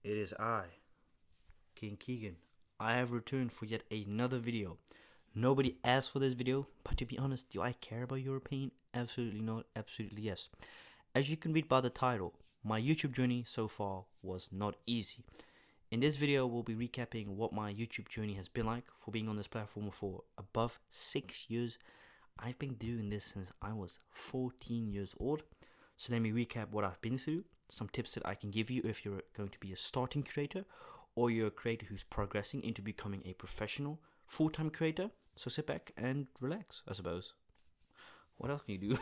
It is I, King Keegan. I have returned for yet another video. Nobody asked for this video, but to be honest, do I care about your opinion? Absolutely not, absolutely yes. As you can read by the title, my YouTube journey so far was not easy. In this video, we'll be recapping what my YouTube journey has been like for being on this platform for above 6 years. I've been doing this since I was 14 years old. So let me recap what I've been through, some tips that I can give you if you're going to be a starting creator or you're a creator who's progressing into becoming a professional full-time creator. So sit back and relax, I suppose. What else can you do?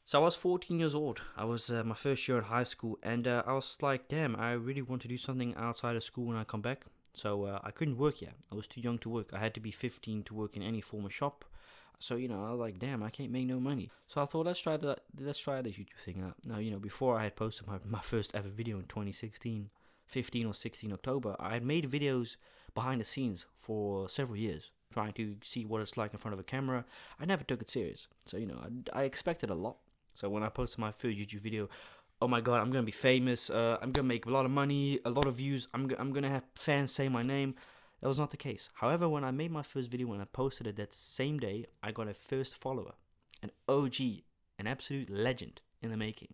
So I was 14 years old. I was my first year in high school, and I was like, damn, I really want to do something outside of school when I come back. So I couldn't work yet. I was too young to work. I had to be 15 to work in any form of shop. So I was like, damn, I can't make no money. So I thought, let's try this YouTube thing out. Now, before I had posted my first ever video in 2016, 15 or 16 October, I had made videos behind the scenes for several years, trying to see what it's like in front of a camera. I never took it serious. So, I expected a lot. So when I posted my first YouTube video, oh my god, I'm gonna be famous. I'm gonna make a lot of money, a lot of views. I'm gonna have fans say my name. That was not the case. However, when I made my first video and I posted it that same day, I got a first follower, an OG, an absolute legend in the making,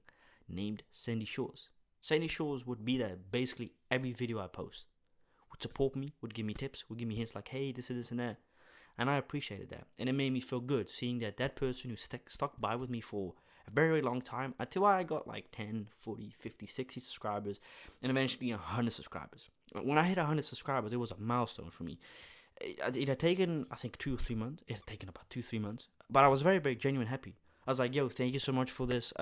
named Sandy Shores. Sandy Shores would be there basically every video I post, would support me, would give me tips, would give me hints like, hey, this and this and that. And I appreciated that. And it made me feel good seeing that person who stuck by with me for a very, very long time until I got like 10, 40, 50, 60 subscribers and eventually 100 subscribers. When I hit 100 subscribers, it was a milestone for me. It had taken, I think, 2 or 3 months. It had taken about 2 3 months. But I was very, very genuine happy. I was like, yo, thank you so much for this.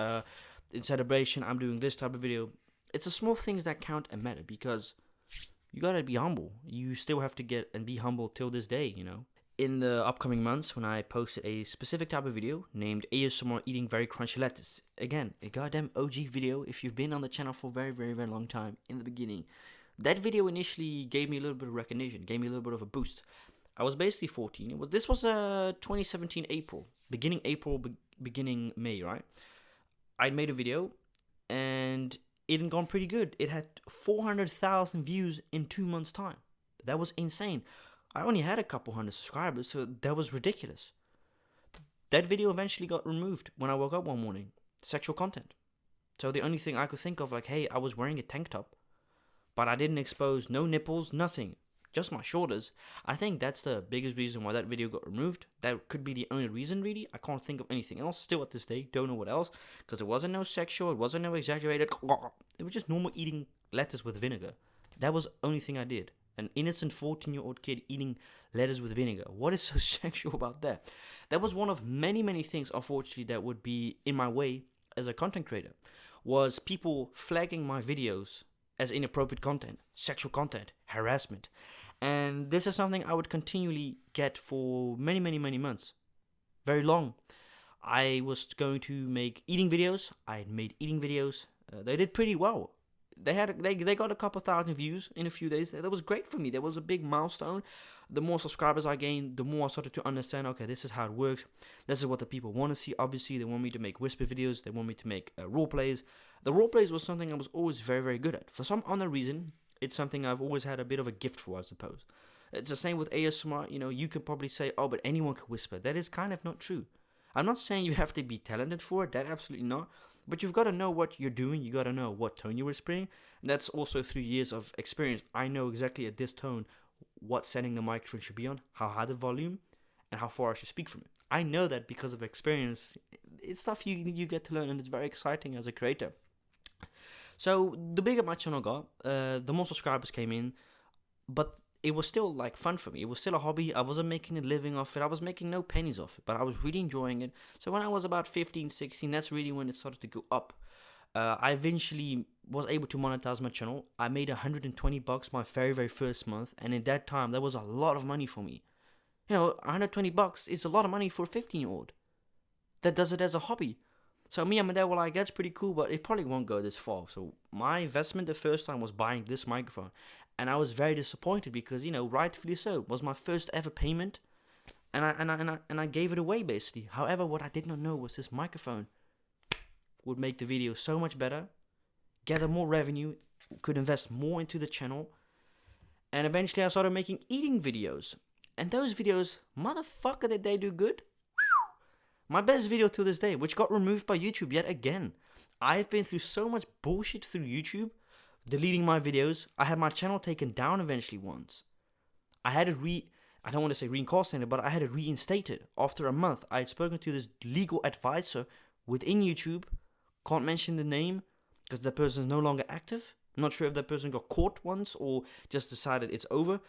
In celebration, I'm doing this type of video. It's the small things that count and matter because you gotta be humble. You still have to get and be humble till this day, In the upcoming months, when I posted a specific type of video named ASMR Eating Very Crunchy Lettuce. Again, a goddamn OG video if you've been on the channel for a very, very, very long time in the beginning. That video initially gave me a little bit of recognition, gave me a little bit of a boost. I was basically 14. This was 2017 April, beginning May, right? I'd made a video, and it had gone pretty good. It had 400,000 views in 2 months' time. That was insane. I only had a couple hundred subscribers, so that was ridiculous. That video eventually got removed when I woke up one morning. Sexual content. So the only thing I could think of, like, hey, I was wearing a tank top, but I didn't expose no nipples, nothing. Just my shoulders. I think that's the biggest reason why that video got removed. That could be the only reason, really. I can't think of anything else. Still at this day, don't know what else. Because it wasn't no sexual, it wasn't no exaggerated. It was just normal eating lettuce with vinegar. That was the only thing I did. An innocent 14-year-old kid eating lettuce with vinegar. What is so sexual about that? That was one of many, many things, unfortunately, that would be in my way as a content creator. Was people flagging my videos as inappropriate content, sexual content, harassment. And this is something I would continually get for many, many, many months. Very long. I was going to make eating videos. I had made eating videos. They did pretty well. They got a couple thousand views in a few days. That was great for me. That was a big milestone. The more subscribers I gained, the more I started to understand, okay, this is how it works. This is what the people want to see. Obviously, they want me to make whisper videos. They want me to make role plays. The role plays was something I was always very, very good at. For some unknown reason, it's something I've always had a bit of a gift for, I suppose. It's the same with ASMR. You can probably say, oh, but anyone can whisper. That is kind of not true. I'm not saying you have to be talented for it. That absolutely not. But you've got to know what you're doing. You got to know what tone you're whispering. And that's also 3 years of experience. I know exactly at this tone what setting the microphone should be on, how high the volume, and how far I should speak from it. I know that because of experience. It's stuff you get to learn, and it's very exciting as a creator. So the bigger my channel got, the more subscribers came in, but it was still like fun for me. It was still a hobby. I wasn't making a living off it. I was making no pennies off it, but I was really enjoying it. So when I was about 15, 16, that's really when it started to go up. I eventually was able to monetize my channel. I made $120 my very, very first month, and in that time, that was a lot of money for me. $120 is a lot of money for a 15-year-old that does it as a hobby. So me and my dad were like, that's pretty cool, but it probably won't go this far. So my investment the first time was buying this microphone. And I was very disappointed because, rightfully so, it was my first ever payment. And I gave it away, basically. However, what I did not know was this microphone would make the video so much better, gather more revenue, could invest more into the channel. And eventually I started making eating videos. And those videos, motherfucker, did they do good? My best video to this day, which got removed by YouTube yet again. I've been through so much bullshit through YouTube, deleting my videos. I had my channel taken down eventually once. I had it I don't want to say reincarnated, but I had it reinstated. After a month, I had spoken to this legal advisor within YouTube. Can't mention the name because that person is no longer active. I'm not sure if that person got caught once or just decided it's over.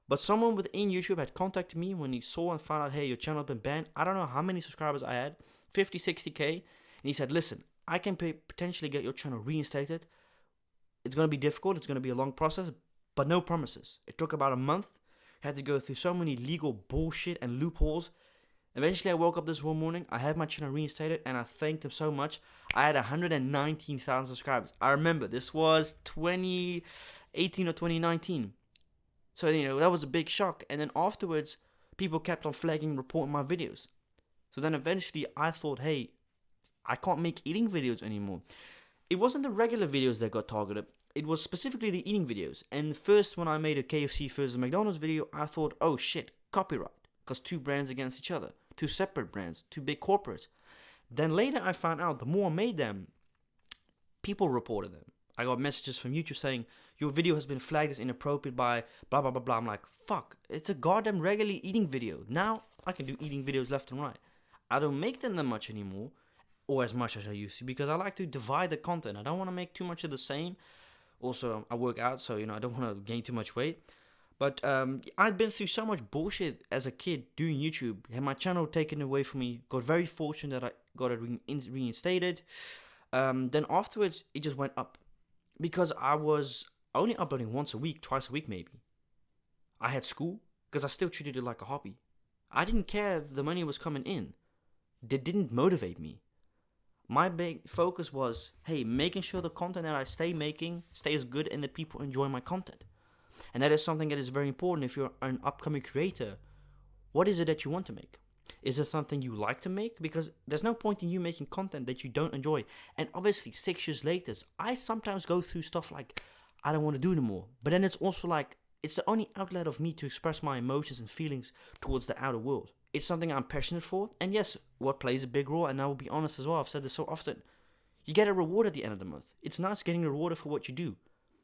But someone within YouTube had contacted me when he saw and found out, hey, your channel had been banned. I don't know how many subscribers I had, 50, 60K. And he said, listen, I can potentially get your channel reinstated. It's going to be difficult. It's going to be a long process, but no promises. It took about a month. I had to go through so many legal bullshit and loopholes. Eventually, I woke up this one morning. I had my channel reinstated, and I thanked him so much. I had 119,000 subscribers. I remember this was 2018 or 2019. So, that was a big shock. And then afterwards, people kept on flagging, reporting my videos. So then eventually, I thought, hey, I can't make eating videos anymore. It wasn't the regular videos that got targeted. It was specifically the eating videos. And first, when I made a KFC versus McDonald's video, I thought, oh shit, copyright. Because two brands against each other. Two separate brands. Two big corporates. Then later, I found out the more I made them, people reported them. I got messages from YouTube saying, your video has been flagged as inappropriate by blah, blah, blah, blah. I'm like, fuck, it's a goddamn regular eating video. Now, I can do eating videos left and right. I don't make them that much anymore, or as much as I used to, because I like to divide the content. I don't want to make too much of the same. Also, I work out, so, I don't want to gain too much weight. But I'd been through so much bullshit as a kid doing YouTube. Had my channel taken away from me. Got very fortunate that I got it reinstated. Then afterwards, it just went up. Because I was only uploading once a week, twice a week maybe. I had school, because I still treated it like a hobby. I didn't care if the money was coming in. It didn't motivate me. My big focus was, hey, making sure the content that I stay making stays good and that people enjoy my content. And that is something that is very important if you're an upcoming creator. What is it that you want to make? Is it something you like to make? Because there's no point in you making content that you don't enjoy. And obviously, 6 years later, I sometimes go through stuff like, I don't want to do it anymore. But then it's also like, it's the only outlet of me to express my emotions and feelings towards the outer world. It's something I'm passionate for. And yes, what plays a big role, and I will be honest as well, I've said this so often, you get a reward at the end of the month. It's nice getting rewarded for what you do.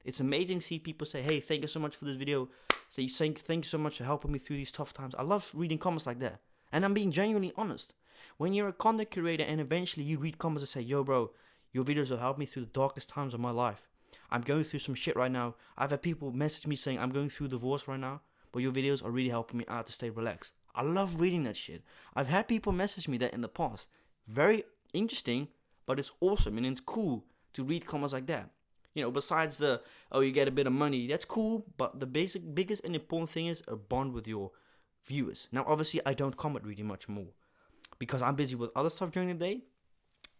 It's amazing to see people say, hey, thank you so much for this video. Thank you so much for helping me through these tough times. I love reading comments like that. And I'm being genuinely honest. When you're a content creator and eventually you read comments and say, yo, bro, your videos will help me through the darkest times of my life. I'm going through some shit right now. I've had people message me saying, I'm going through divorce right now, but your videos are really helping me out to stay relaxed. I love reading that shit. I've had people message me that in the past. Very interesting, but it's awesome and it's cool to read comments like that. Besides the, oh, you get a bit of money, that's cool, but the biggest and important thing is a bond with your viewers. Now, obviously, I don't comment really much more because I'm busy with other stuff during the day,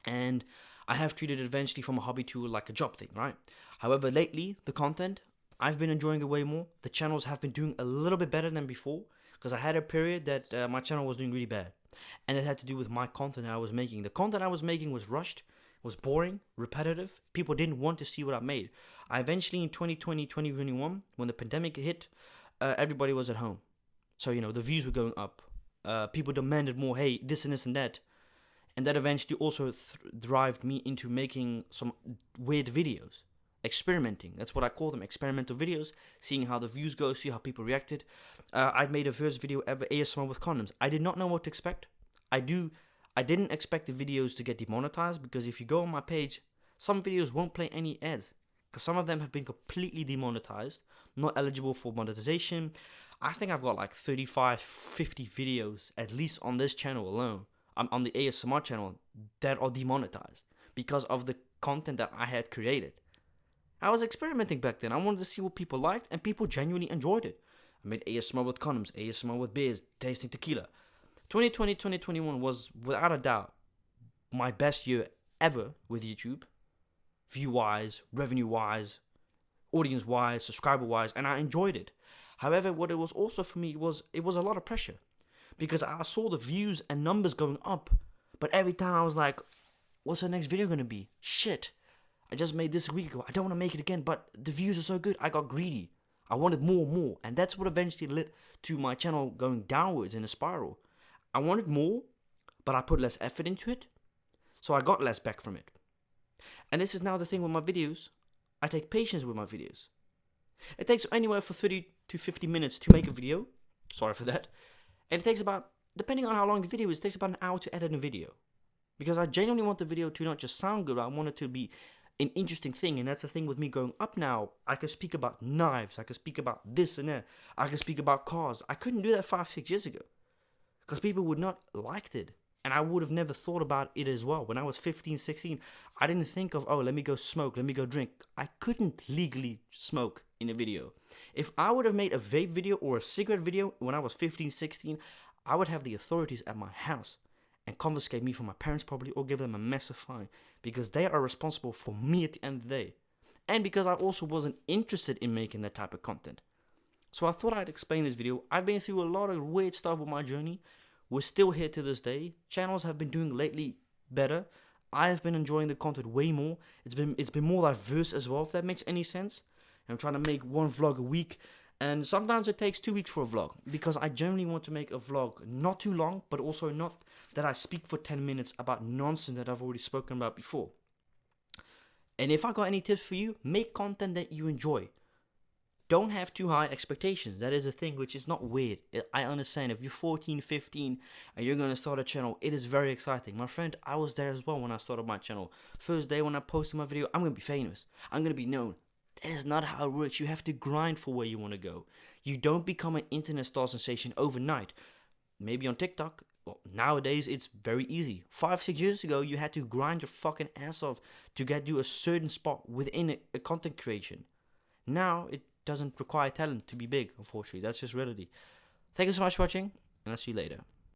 and I have treated it eventually from a hobby to like a job thing, right? However, lately, the content, I've been enjoying it way more. The channels have been doing a little bit better than before because I had a period that my channel was doing really bad, and it had to do with my content that I was making. The content I was making was rushed, was boring, repetitive. People didn't want to see what I made. I eventually, in 2020, 2021, when the pandemic hit, everybody was at home. So, the views were going up. People demanded more, hey, this and this and that. And that eventually also drove me into making some weird videos. Experimenting. That's what I call them, experimental videos. Seeing how the views go, see how people reacted. I'd made a first video ever, ASMR with condoms. I did not know what to expect. I didn't expect the videos to get demonetized because if you go on my page, some videos won't play any ads. Because some of them have been completely demonetized, not eligible for monetization. I think I've got like 35, 50 videos, at least on this channel alone, on the ASMR channel, that are demonetized because of the content that I had created. I was experimenting back then. I wanted to see what people liked, and people genuinely enjoyed it. I made ASMR with condoms, ASMR with beers, tasting tequila. 2020, 2021 was, without a doubt, my best year ever with YouTube. View-wise, revenue-wise, audience-wise, subscriber-wise, and I enjoyed it. However, what it was also for me was, it was a lot of pressure. Because I saw the views and numbers going up, but every time I was like, what's the next video going to be? Shit. I just made this a week ago. I don't want to make it again, but the views are so good. I got greedy. I wanted more and more. And that's what eventually led to my channel going downwards in a spiral. I wanted more, but I put less effort into it. So I got less back from it. And this is now the thing with my videos. I take patience with my videos. It takes anywhere from 30 to 50 minutes to make a video. Sorry for that. And it takes about, depending on how long the video is, it takes about an hour to edit a video. Because I genuinely want the video to not just sound good, I want it to be an interesting thing. And that's the thing with me going up now. I can speak about knives, I can speak about this and that, I can speak about cars. I couldn't do that 5-6 years ago. Because people would not liked it. And I would have never thought about it as well. When I was 15, 16, I didn't think of, oh, let me go smoke, let me go drink. I couldn't legally smoke in a video. If I would have made a vape video or a cigarette video when I was 15, 16, I would have the authorities at my house and confiscate me from my parents' property or give them a massive fine. Because they are responsible for me at the end of the day. And because I also wasn't interested in making that type of content. So I thought I'd explain this video. I've been through a lot of weird stuff with my journey. We're still here to this day. Channels have been doing lately better. I have been enjoying the content way more. It's been more diverse as well, if that makes any sense. I'm trying to make one vlog a week. And sometimes it takes 2 weeks for a vlog. Because I generally want to make a vlog not too long, but also not that I speak for 10 minutes about nonsense that I've already spoken about before. And if I got any tips for you, make content that you enjoy. Don't have too high expectations. That is a thing which is not weird. I understand if you're 14, 15 and you're going to start a channel, it is very exciting. My friend, I was there as well when I started my channel. First day when I posted my video, I'm going to be famous. I'm going to be known. That is not how it works. You have to grind for where you want to go. You don't become an internet star sensation overnight. Maybe on TikTok. Well, nowadays it's very easy. 5-6 years ago, you had to grind your fucking ass off to get to a certain spot within a content creation. Now, it doesn't require talent to be big, unfortunately. That's just reality. Thank you so much for watching, and I'll see you later.